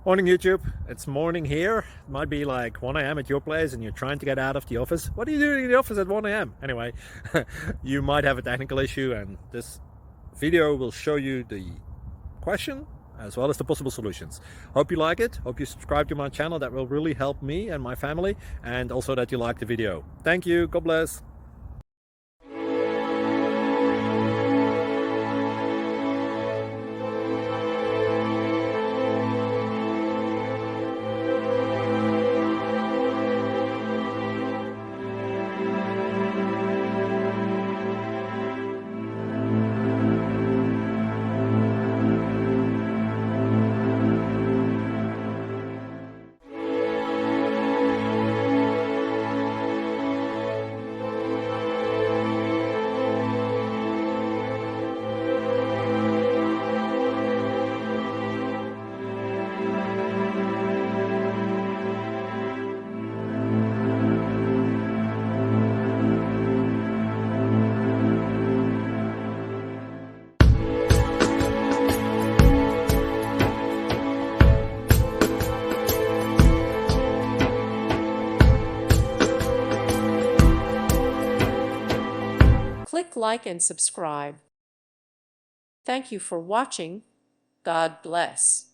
Morning YouTube, it's morning here. It might be like 1 a.m. at your place and you're trying to get out of the office. What are you doing in the office at 1 a.m.? Anyway, you might have a technical issue and this video will show you the question as well as the possible solutions. Hope you like it, hope you subscribe to my channel. That will really help me and my family, and also that you like the video. Thank you, God bless. Click like and subscribe. Thank you for watching. God bless.